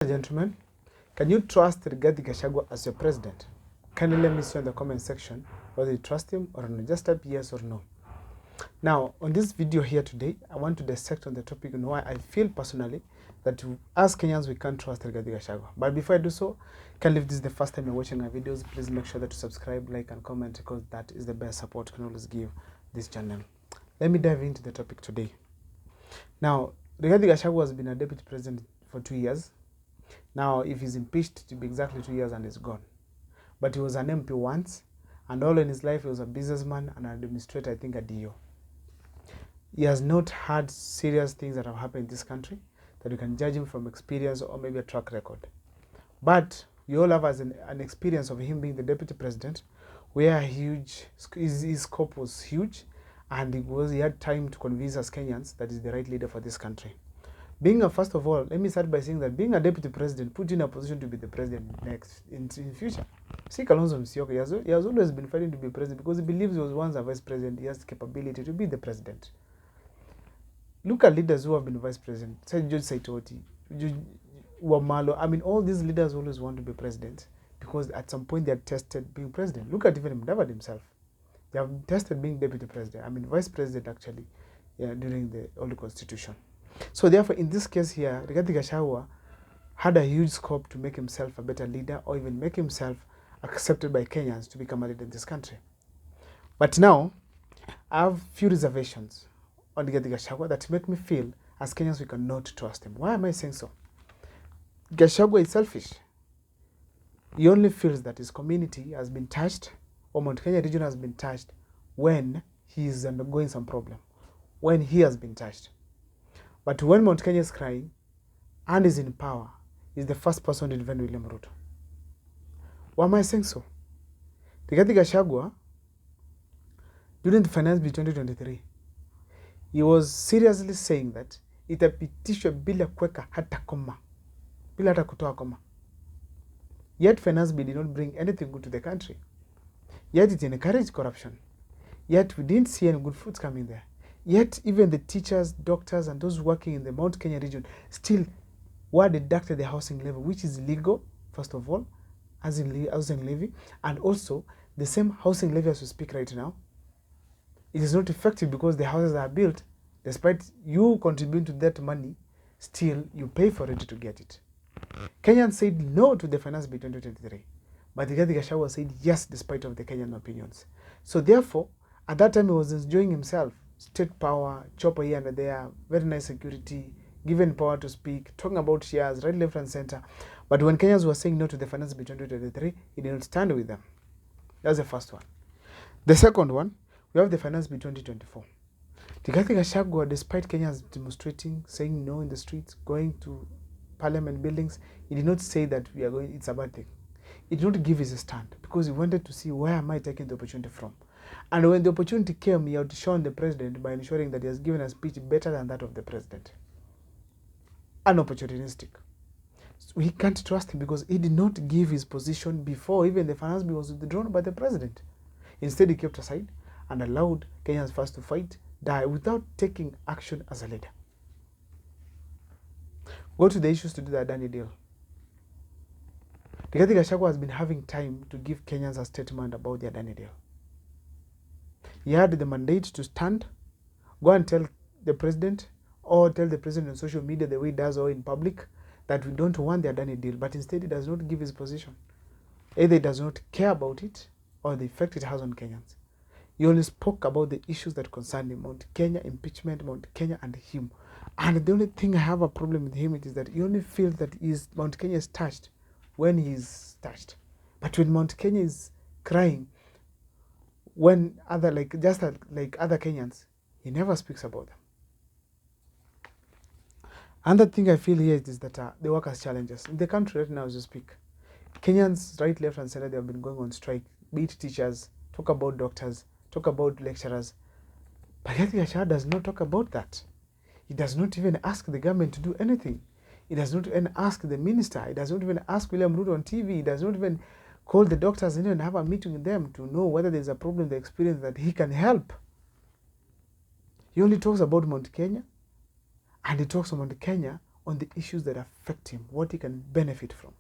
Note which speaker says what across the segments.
Speaker 1: Gentlemen, can you trust Rigathi Gachagua as your president? Kindly let me see in the comment section whether you trust him or not. Just type yes or no. Now, on this video here today, I want to dissect on the topic on why I feel personally that as Kenyans we can't trust Rigathi Gachagua. But before I do so, if this is the first time you're watching my videos, please make sure that you subscribe, like, and comment because that is the best support you can always give this channel. Let me dive into the topic today. Now, Rigathi Gachagua has been a deputy president for 2 years. Now, if he's impeached, to be exactly 2 years and he's gone. But he was an MP once, and all in his life he was a businessman and an administrator, I think, at DO. He has not had serious things that have happened in this country that you can judge him from experience or maybe a track record. But we all have as an experience of him being the deputy president, where his scope was huge, and he had time to convince us Kenyans that he's the right leader for this country. First of all, let me start by saying that being a deputy president put you in a position to be the president next in future. See, Kalonzo Musyoka, he has always been fighting to be president because he believes he was once a vice president. He has the capability to be the president. Look at leaders who have been vice president. Say George Saitoti, Wamalo. I mean, all these leaders always want to be president because at some point they had tested being president. Look at even Mudavadi himself. They have tested being deputy president. I mean, vice president actually, during the old constitution. So therefore, in this case here, Rigathi Gachagua had a huge scope to make himself a better leader or even make himself accepted by Kenyans to become a leader in this country. But now, I have few reservations on Rigathi Gachagua that make me feel as Kenyans we cannot trust him. Why am I saying so? Gachagua is selfish. He only feels that his community has been touched or Mount Kenya region has been touched when he is undergoing some problem, when he has been touched. But when Mount Kenya is crying and is in power, he's the first person to defend William Ruto. Why am I saying so? Rigathi Gachagua, during the finance bill 2023, he was seriously saying that itapitishwa bila kuweka hata koma, bila hata kutoa koma. Yet finance bill did not bring anything good to the country. Yet it encouraged corruption. Yet we didn't see any good fruits coming there. Yet even the teachers, doctors, and those working in the Mount Kenya region still were deducted the housing levy, which is illegal, first of all, as in housing levy, and also the same housing levy as we speak right now. It is not effective because the houses are built, despite you contribute to that money, still you pay for it to get it. Kenyans said no to the finance bill 2023, but Rigathi Gachagua said yes despite of the Kenyan opinions. So therefore, at that time he was enjoying himself. State power, chopper here and there, very nice security, given power to speak, talking about shares, right, left, and center. But when Kenyans were saying no to the finance bill 2023, he did not stand with them. That's the first one. The second one, we have the finance bill 2024. Rigathi Gachagua, despite Kenyans demonstrating, saying no in the streets, going to parliament buildings, he did not say that it's a bad thing. He did not give his stand because he wanted to see where am I taking the opportunity from. And when the opportunity came, he outshone the president by ensuring that he has given a speech better than that of the president. Unopportunistic. So we can't trust him because he did not give his position before even the finance bill was withdrawn by the president. Instead, he kept aside and allowed Kenyans first to fight, die without taking action as a leader. Go to the issues to do the Adani deal. Rigathi Gachagua has been having time to give Kenyans a statement about the Adani deal. He had the mandate to stand, go and tell the president or tell the president on social media the way he does or in public that we don't want the Adani deal, but instead he does not give his position. Either he does not care about it or the effect it has on Kenyans. He only spoke about the issues that concern him, Mount Kenya, impeachment, Mount Kenya and him. And the only thing I have a problem with him is that he only feels that Mount Kenya is touched when he's touched. But when Mount Kenya is crying, when other like other Kenyans, he never speaks about them. Another thing I feel here is that the workers' challenges in the country right now as you speak. Kenyans, right, left, and center, they have been going on strike. Be it teachers, talk about doctors, talk about lecturers. But Rigathi Gachagua does not talk about that. He does not even ask the government to do anything. He does not even ask the minister. He does not even ask William Ruto on TV. He does not even call the doctors in and have a meeting with them to know whether there's a problem in the experience that he can help. He only talks about Mount Kenya, and he talks about Mount Kenya on the issues that affect him, what he can benefit from.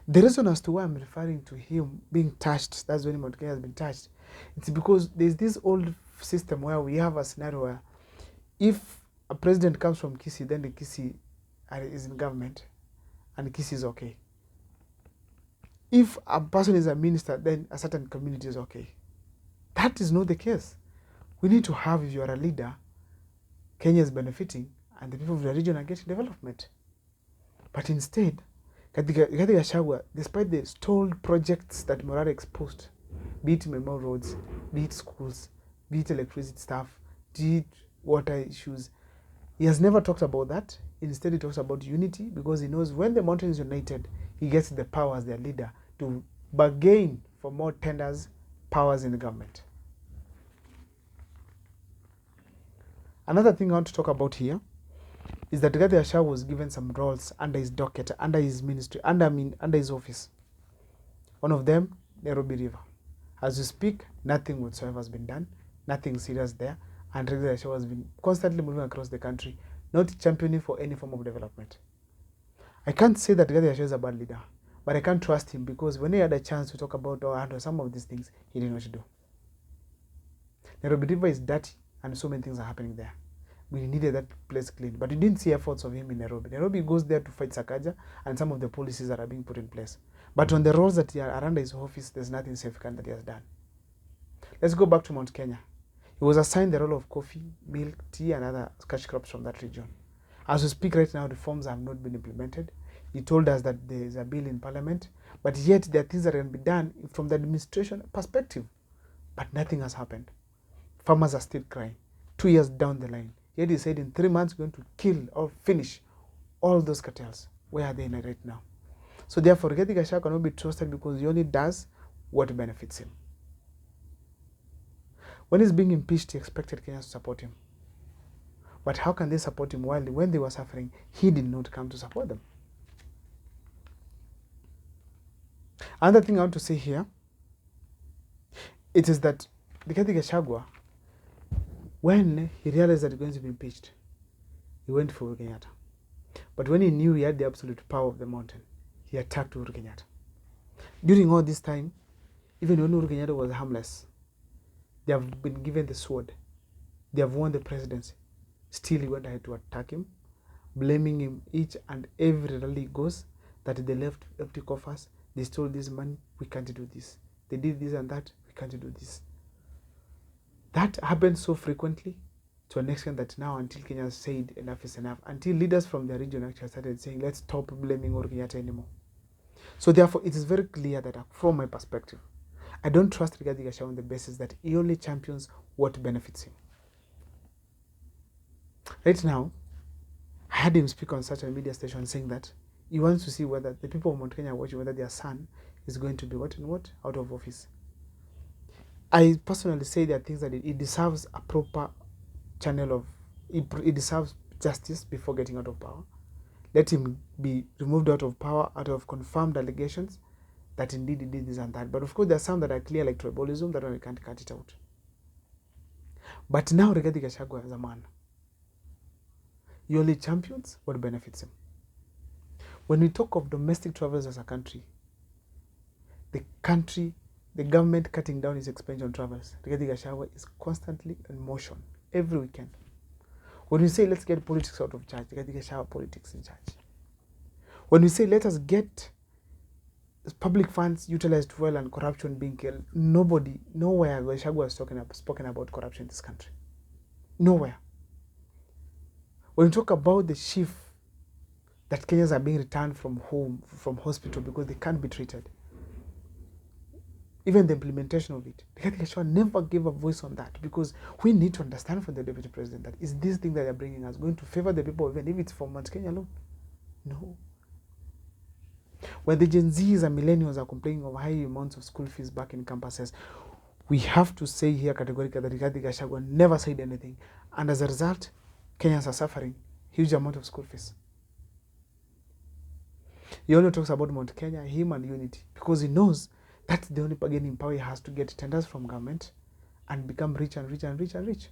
Speaker 1: The reason as to why I'm referring to him being touched, that's when Mount Kenya has been touched, it's because there's this old system where we have a scenario where if a president comes from Kisii, then the Kisii is in government and Kisii is okay. If a person is a minister, then a certain community is okay. That is not the case. We need to have, if you are a leader, Kenya is benefiting and the people of the region are getting development. But instead, Rigathi Gachagua, despite the stalled projects that Morara exposed, be it memorial roads, be it schools, be it electricity stuff, be it water issues, he has never talked about that. Instead, he talks about unity because he knows when the mountain is united, he gets the power as their leader to bargain for more tenders, powers in the government. Another thing I want to talk about here is that Rigathi Gachagua was given some roles under his docket, under his ministry, under his office. One of them, Nairobi River. As we speak, nothing whatsoever has been done, nothing serious there, and Rigathi Gachagua has been constantly moving across the country, not championing for any form of development. I can't say that Rigathi Gachagua is a bad leader, but I can't trust him because when he had a chance to talk about or handle some of these things, he didn't know what to do. Nairobi River is dirty, and so many things are happening there. We needed that place cleaned, but we didn't see efforts of him in Nairobi. Nairobi goes there to fight Sakaja and some of the policies that are being put in place. But on the roles that are under his office, there's nothing significant that he has done. Let's go back to Mount Kenya. He was assigned the role of coffee, milk, tea, and other cash crops from that region. As we speak right now, reforms have not been implemented. He told us that there is a bill in parliament, but yet there are things that can be done from the administration perspective. But nothing has happened. Farmers are still crying. 2 years down the line. Yet he said in 3 months we're going to kill or finish all those cartels. Where are they right now? So therefore, Rigathi Gachagua cannot be trusted because he only does what benefits him. When he's being impeached, he expected Kenyans to support him. But how can they support him while when they were suffering, he did not come to support them? Another thing I want to say here, it is that Rigathi Gachagua, when he realized that he was going to be impeached, he went for Uhuru Kenyatta. But when he knew he had the absolute power of the mountain, he attacked Uhuru Kenyatta. During all this time, even when Uhuru Kenyatta was harmless, they have been given the sword. They have won the presidency. Still, he went ahead to attack him, blaming him each and every rally he goes, that they left empty coffers, they stole this money, we can't do this. They did this and that, we can't do this. That happens so frequently to an extent that now until Kenya said enough is enough, until leaders from the region actually started saying, let's stop blaming Uhuru Kenyatta anymore. So therefore, it is very clear that from my perspective, I don't trust Rigathi Gachagua on the basis that he only champions what benefits him. Right now, I had him speak on such a media station saying that he wants to see whether the people of Mount Kenya are watching whether their son is going to be what and what out of office. I personally say there are things that it deserves a proper channel of, it deserves justice before getting out of power. Let him be removed out of power, out of confirmed allegations that indeed he did this and that. But of course, there are some that are clear like tribalism, that one we can't cut it out. But now Rigathi Gachagua as a man, he only champions what benefits him. When we talk of domestic travels as a country, the government cutting down its expenditure on travels, Rigathi Gachagua is constantly in motion every weekend. When we say let's get politics out of charge, Rigathi Gachagua politics in charge. When we say let us get public funds utilized well and corruption being killed, nowhere Gachagua has spoken about corruption in this country. Nowhere. When we talk about the shift that Kenyans are being returned from home, from hospital because they can't be treated, even the implementation of it, Rigathi Gachagua never gave a voice on that, because we need to understand from the deputy president that is this thing that they're bringing us going to favor the people, even if it's for Mount Kenya alone? No. When the Gen Zs and millennials are complaining of high amounts of school fees back in campuses, we have to say here categorically that Rigathi Gachagua never said anything, and as a result, Kenyans are suffering huge amount of school fees. He only talks about Mount Kenya, him and unity, because he knows that's the only bargaining power he has to get tenders from government and become rich and rich and rich and rich.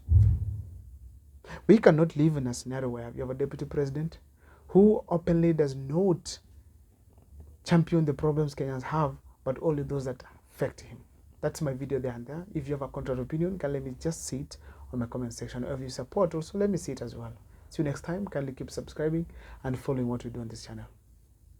Speaker 1: We cannot live in a scenario where you have a deputy president who openly does not champion the problems Kenyans have, but only those that affect him. That's my video there and there. If you have a contrary opinion, you can let me just see it on my comment section. Or if you support, also let me see it as well. See you next time. Kindly keep subscribing and following what we do on this channel.